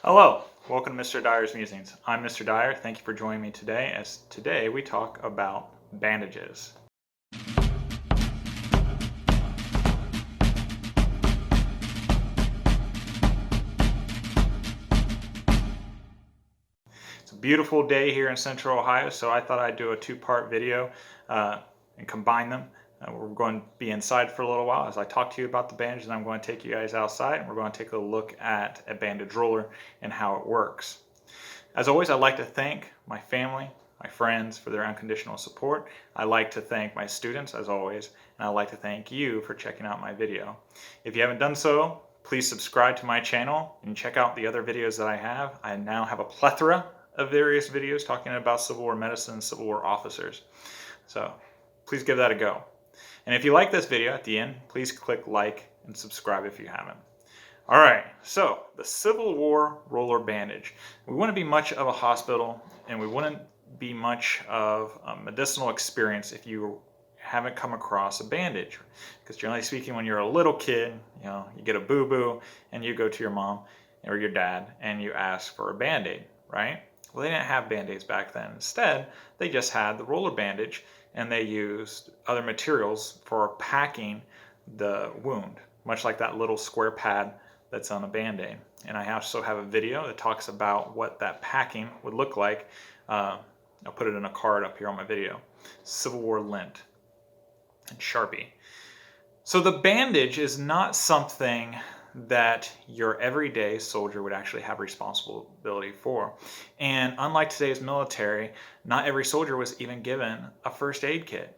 Hello, welcome to Mr. Dyer's Musings. I'm Mr. Dyer. Thank you for joining me today, as today we talk about bandages. It's a beautiful day here in Central Ohio, so I thought I'd do a two-part video and combine them. We're going to be inside for a little while as I talk to you about the bandage, and I'm going to take you guys outside and we're going to take a look at a bandage roller and how it works. As always, I'd like to thank my family, my friends for their unconditional support. I'd like to thank my students, as always, and I'd like to thank you for checking out my video. If you haven't done so, please subscribe to my channel and check out the other videos that I have. I now have a plethora of various videos talking about Civil War medicine and Civil War officers. So please give that a go. And if you like this video at the end, please click like and subscribe if you haven't. All right, so the Civil War roller bandage. We wouldn't be much of a hospital and we wouldn't be much of a medicinal experience if you haven't come across a bandage. Because generally speaking, when you're a little kid, you get a boo-boo and you go to your mom or your dad and you ask for a Band-Aid, right? Well, they didn't have Band-Aids back then. Instead, they just had the roller bandage and they used other materials for packing the wound, much like that little square pad that's on a Band-Aid. And I also have a video that talks about what that packing would look like. I'll put it in a card up here on my video. Civil War lint and Sharpie. So the bandage is not something that your everyday soldier would actually have responsibility for. And unlike today's military, not every soldier was even given a first aid kit.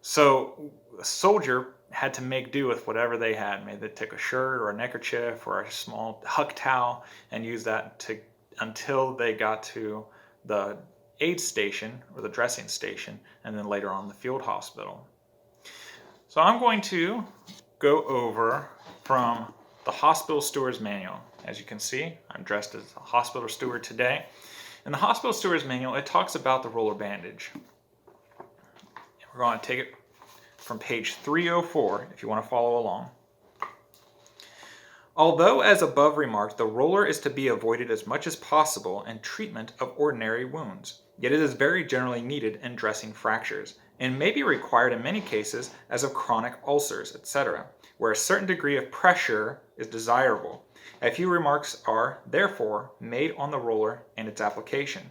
So a soldier had to make do with whatever they had. Maybe they took a shirt or a neckerchief or a small huck towel and use that until they got to the aid station or the dressing station, and then later on the field hospital. So I'm going to go over from the hospital steward's manual. As you can see, I'm dressed as a hospital steward today. In the hospital steward's manual, it talks about the roller bandage. We're going to take it from page 304 if you want to follow along. Although, as above remarked, the roller is to be avoided as much as possible in treatment of ordinary wounds, yet it is very generally needed in dressing fractures, and may be required in many cases as of chronic ulcers, etc., where a certain degree of pressure is desirable. A few remarks are, therefore, made on the roller and its application.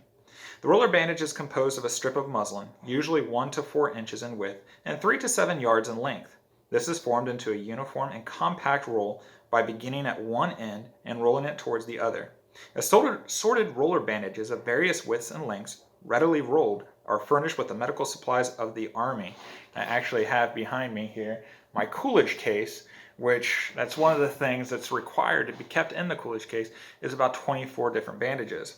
The roller bandage is composed of a strip of muslin, usually 1 to 4 inches in width and 3 to 7 yards in length. This is formed into a uniform and compact roll by beginning at one end and rolling it towards the other. Assorted roller bandages of various widths and lengths, readily rolled, are furnished with the medical supplies of the Army. I actually have behind me here my Coolidge case, which that's one of the things that's required to be kept in the Coolidge case, is about 24 different bandages.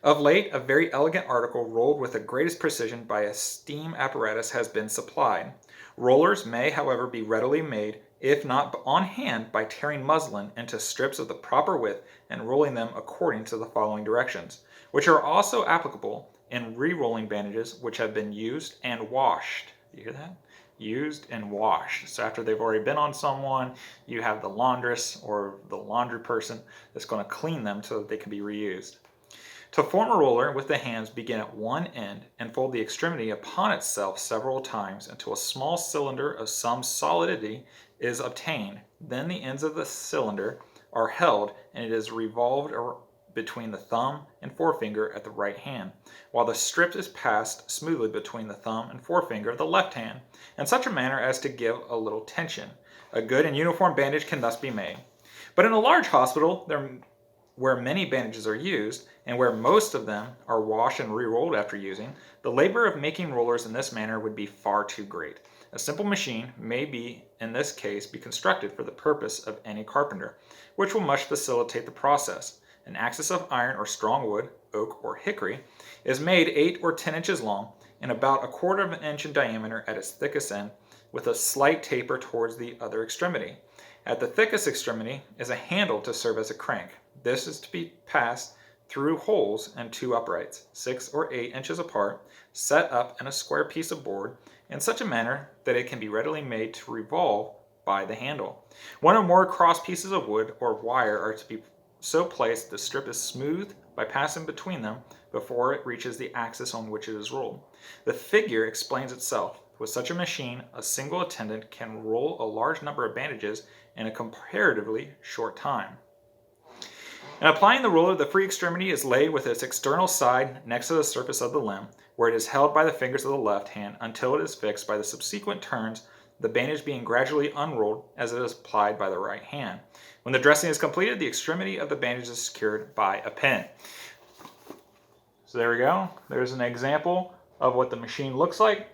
Of late, a very elegant article rolled with the greatest precision by a steam apparatus has been supplied. Rollers may, however, be readily made, if not on hand, by tearing muslin into strips of the proper width and rolling them according to the following directions, which are also applicable in re-rolling bandages which have been used and washed. You hear that? Used and washed. So after they've already been on someone, you have the laundress or the laundry person that's going to clean them so that they can be reused. To form a roller with the hands, begin at one end and fold the extremity upon itself several times until a small cylinder of some solidity is obtained. Then the ends of the cylinder are held and it is revolved between the thumb and forefinger at the right hand, while the strip is passed smoothly between the thumb and forefinger of the left hand, in such a manner as to give a little tension. A good and uniform bandage can thus be made. But in a large hospital, where many bandages are used, and where most of them are washed and re-rolled after using, the labor of making rollers in this manner would be far too great. A simple machine may be, in this case, be constructed for the purpose of any carpenter, which will much facilitate the process. An axis of iron or strong wood, oak or hickory, is made 8 or 10 inches long and about 1/4 of an inch in diameter at its thickest end, with a slight taper towards the other extremity. At the thickest extremity is a handle to serve as a crank. This is to be passed through holes in 2 uprights, 6 or 8 inches apart, set up in a square piece of board in such a manner that it can be readily made to revolve by the handle. One or more cross pieces of wood or wire are to be so placed the strip is smooth by passing between them before it reaches the axis on which it is rolled. The figure explains itself. With such a machine, a single attendant can roll a large number of bandages in a comparatively short time. In applying the roller, the free extremity is laid with its external side next to the surface of the limb, where it is held by the fingers of the left hand until it is fixed by the subsequent turns, the bandage being gradually unrolled as it is applied by the right hand. When the dressing is completed, the extremity of the bandage is secured by a pin. So there we go. There's an example of what the machine looks like.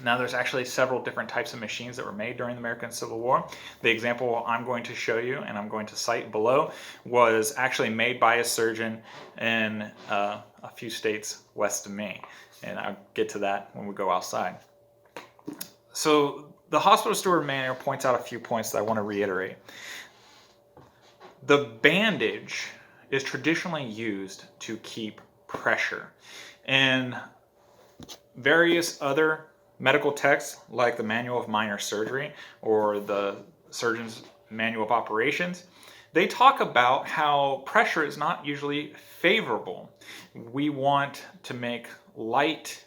Now there's actually several different types of machines that were made during the American Civil War. The example I'm going to show you and I'm going to cite below was actually made by a surgeon in a few states west of me. And I'll get to that when we go outside. So the hospital steward manual points out a few points that I want to reiterate. The bandage is traditionally used to keep pressure. In various other medical texts, like the Manual of Minor Surgery or the Surgeon's Manual of Operations, they talk about how pressure is not usually favorable. We want to make light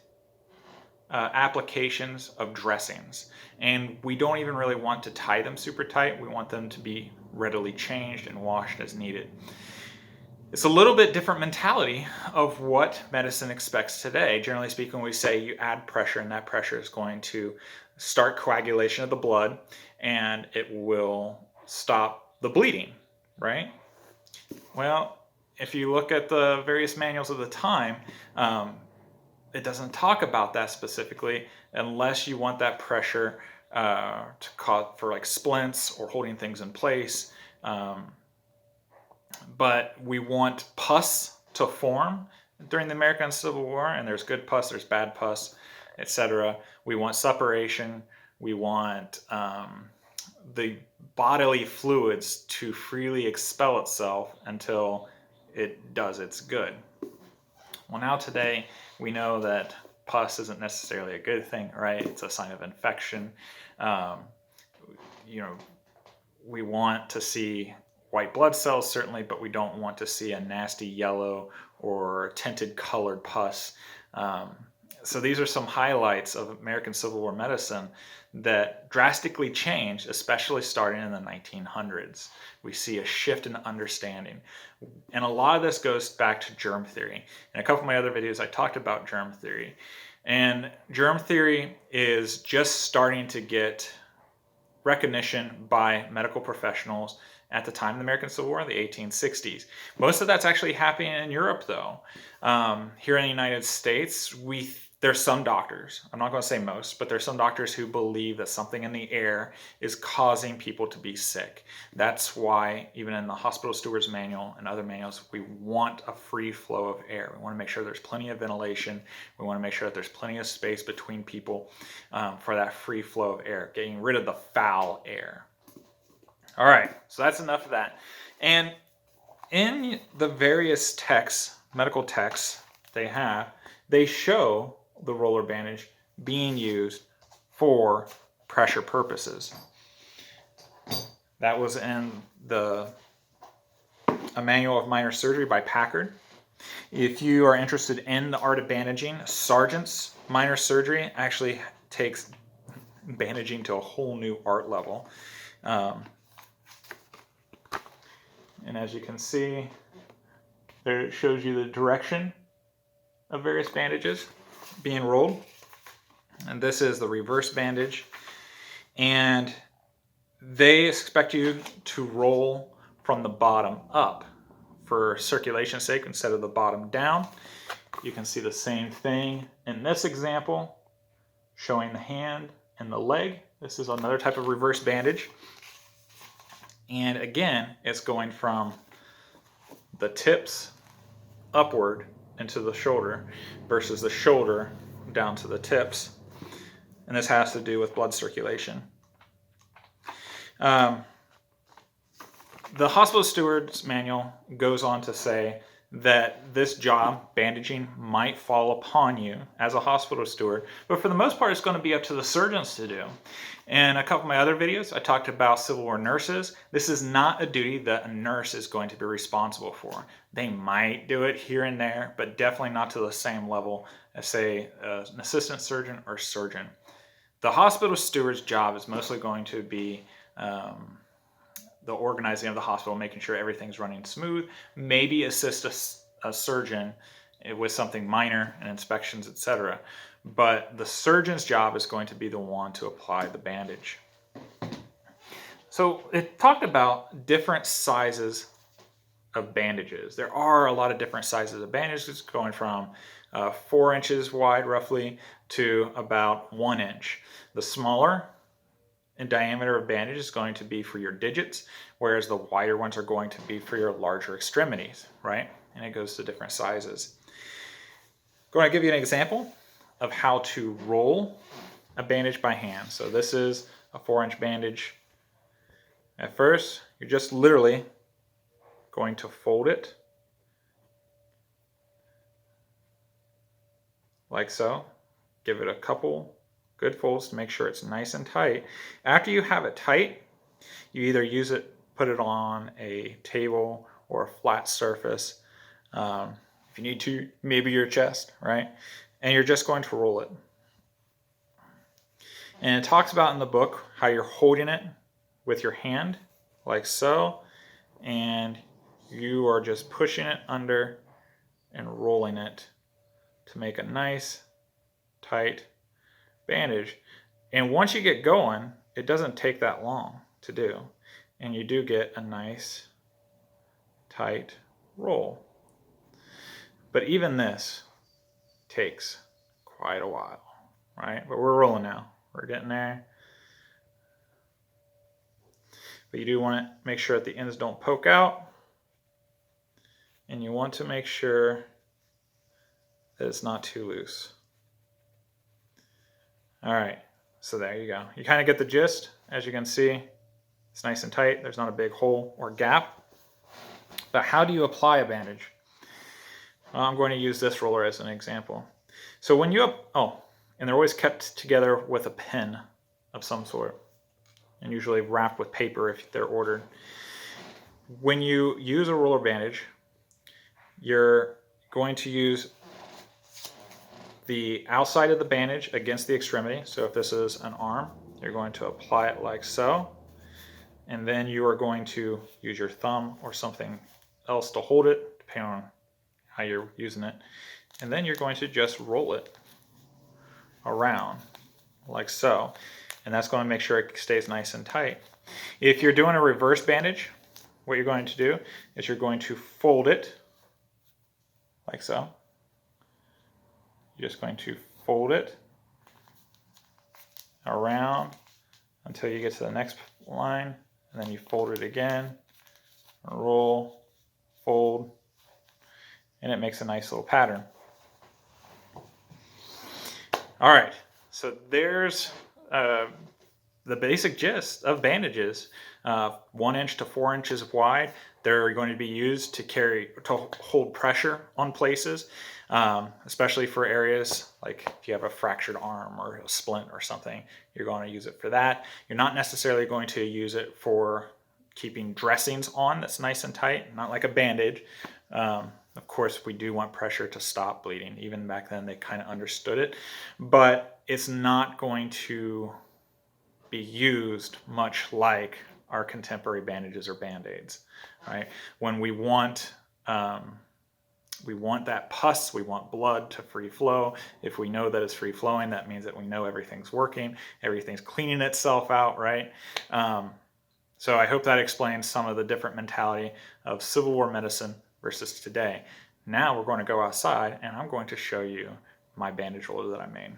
applications of dressings, and we don't even really want to tie them super tight. We want them to be readily changed and washed as needed. It's a little bit different mentality of what medicine expects today. Generally speaking, we say you add pressure, and that pressure is going to start coagulation of the blood, and it will stop the bleeding, right? Well, if you look at the various manuals of the time, it doesn't talk about that specifically unless you want that pressure to cause for like splints or holding things in place. But we want pus to form during the American Civil War, and there's good pus, there's bad pus, etc. We want suppuration. We want the bodily fluids to freely expel itself until it does its good. Well, now today we know that pus isn't necessarily a good thing, right? It's a sign of infection. We want to see white blood cells, certainly, but we don't want to see a nasty yellow or tinted colored pus. So these are some highlights of American Civil War medicine that drastically changed, especially starting in the 1900s. We see a shift in understanding. And a lot of this goes back to germ theory. In a couple of my other videos, I talked about germ theory. And germ theory is just starting to get recognition by medical professionals at the time of the American Civil War, the 1860s. Most of that's actually happening in Europe, though. Here in the United States, there's some doctors, I'm not going to say most, but there's some doctors who believe that something in the air is causing people to be sick. That's why even in the Hospital Steward's Manual and other manuals, we want a free flow of air. We want to make sure there's plenty of ventilation. We want to make sure that there's plenty of space between people for that free flow of air, getting rid of the foul air. All right, so that's enough of that. And in the various texts, medical texts they show the roller bandage being used for pressure purposes. That was in a Manual of Minor Surgery by Packard. If you are interested in the art of bandaging, Sargent's Minor Surgery actually takes bandaging to a whole new art level. And as you can see, there it shows you the direction of various bandages being rolled. And this is the reverse bandage. And they expect you to roll from the bottom up for circulation's sake instead of the bottom down. You can see the same thing in this example, showing the hand and the leg. This is another type of reverse bandage. And again, it's going from the tips upward into the shoulder versus the shoulder down to the tips. And this has to do with blood circulation. The Hospital Steward's Manual goes on to say that this job, bandaging, might fall upon you as a hospital steward, but for the most part, it's going to be up to the surgeons to do. In a couple of my other videos, I talked about Civil War nurses. This is not a duty that a nurse is going to be responsible for. They might do it here and there, but definitely not to the same level as, say, an assistant surgeon or surgeon. The hospital steward's job is mostly going to be the organizing of the hospital, making sure everything's running smooth, maybe assist a surgeon with something minor and inspections, etc. But the surgeon's job is going to be the one to apply the bandage. So it talked about different sizes of bandages. There are a lot of different sizes of bandages, going from 4 inches wide roughly to about 1 inch. The smaller in diameter of bandage is going to be for your digits, whereas the wider ones are going to be for your larger extremities, right? And it goes to different sizes. I'm going to give you an example of how to roll a bandage by hand. So this is a 4-inch bandage. At first, you're just literally going to fold it like so. Give it a couple good folds to make sure it's nice and tight. After you have it tight, you either use it, put it on a table or a flat surface. If you need to, maybe your chest, right? And you're just going to roll it. And it talks about in the book how you're holding it with your hand, like so, and you are just pushing it under and rolling it to make a nice, tight bandage. And once you get going, it doesn't take that long to do, and you do get a nice, tight roll. But even this takes quite a while, right? But we're rolling now. We're getting there. But you do want to make sure that the ends don't poke out, and you want to make sure that it's not too loose. All right, so there you go. You kind of get the gist. As you can see, it's nice and tight. There's not a big hole or gap. But how do you apply a bandage? Well, I'm going to use this roller as an example. So when you, and they're always kept together with a pin of some sort, and usually wrapped with paper if they're ordered. When you use a roller bandage, you're going to use the outside of the bandage against the extremity. So if this is an arm, you're going to apply it like so. And then you are going to use your thumb or something else to hold it, depending on how you're using it. And then you're going to just roll it around like so. And that's going to make sure it stays nice and tight. If you're doing a reverse bandage, what you're going to do is you're going to fold it like so. You're just going to fold it around until you get to the next line, and then you fold it again, roll, fold, and it makes a nice little pattern. All right, so there's the basic gist of bandages. 1 inch to 4 inches wide. They're going to be used to hold pressure on places, especially for areas like if you have a fractured arm or a splint or something, you're going to use it for that. You're not necessarily going to use it for keeping dressings on that's nice and tight, not like a bandage. Of course, we do want pressure to stop bleeding. Even back then, they kind of understood it, but it's not going to be used much like our contemporary bandages or band-aids, right? When we want that pus, we want blood to free flow. If we know that it's free flowing, that means that we know everything's working, everything's cleaning itself out, right? So I hope that explains some of the different mentality of Civil War medicine versus today. Now we're going to go outside and I'm going to show you my bandage roller that I made.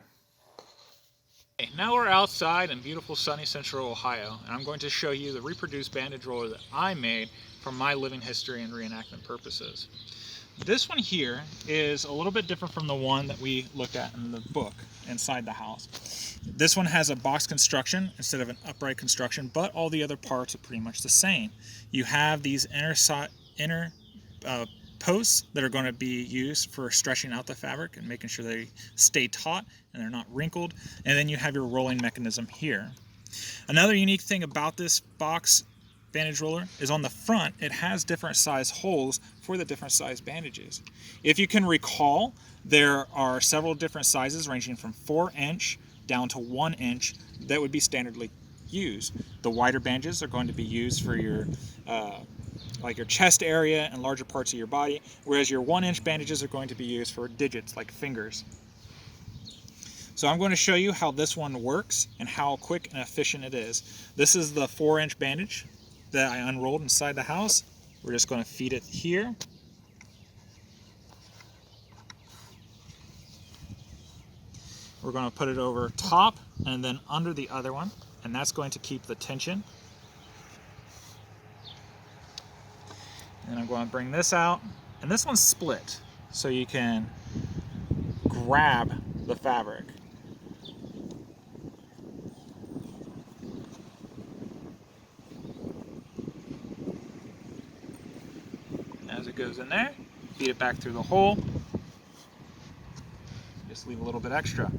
Now we're outside in beautiful sunny central Ohio, and I'm going to show you the reproduced bandage roller that I made for my living history and reenactment purposes. This one here is a little bit different from the one that we looked at in the book inside the house. This one has a box construction instead of an upright construction, but all the other parts are pretty much the same. You have these inner posts that are going to be used for stretching out the fabric and making sure they stay taut and they're not wrinkled. And then you have your rolling mechanism here. Another unique thing about this box bandage roller is on the front it has different size holes for the different size bandages. If you can recall, there are several different sizes ranging from 4" down to 1" that would be standardly used. The wider bandages are going to be used for your like your chest area and larger parts of your body, whereas your 1" bandages are going to be used for digits like fingers. So I'm going to show you how this one works and how quick and efficient it is. This is the 4" bandage that I unrolled inside the house. We're just going to feed it here. We're going to put it over top and then under the other one, and that's going to keep the tension. And I'm going to bring this out, and this one's split, so you can grab the fabric. As it goes in there, feed it back through the hole. Just leave a little bit extra.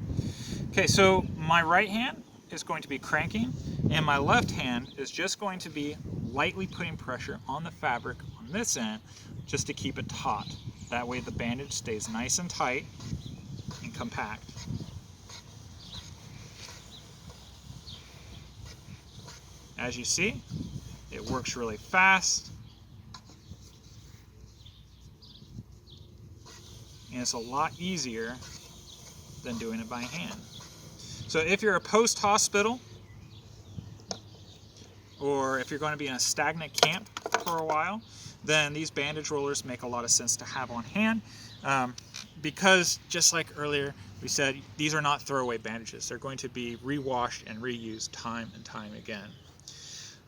Okay, so my right hand is going to be cranking, and my left hand is just going to be lightly putting pressure on the fabric on this end just to keep it taut. That way the bandage stays nice and tight and compact. As you see, it works really fast, and it's a lot easier than doing it by hand. So if you're a post-hospital, or if you're going to be in a stagnant camp for a while, then these bandage rollers make a lot of sense to have on hand, because just like earlier we said, these are not throwaway bandages. They're going to be rewashed and reused time and time again.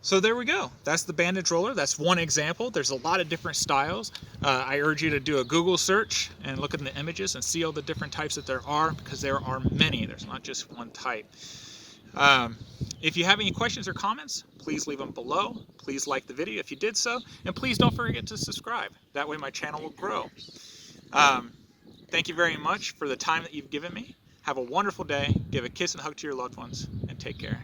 So there we go. That's the bandage roller. That's one example. There's a lot of different styles. I urge you to do a Google search and look at the images and see all the different types that there are, because there are many. There's not just one type. If you have any questions or comments, please leave them below. Please like the video if you did so, and please don't forget to subscribe. That way my channel will grow. Thank you very much for the time that you've given me. Have a wonderful day. Give a kiss and hug to your loved ones, and take care.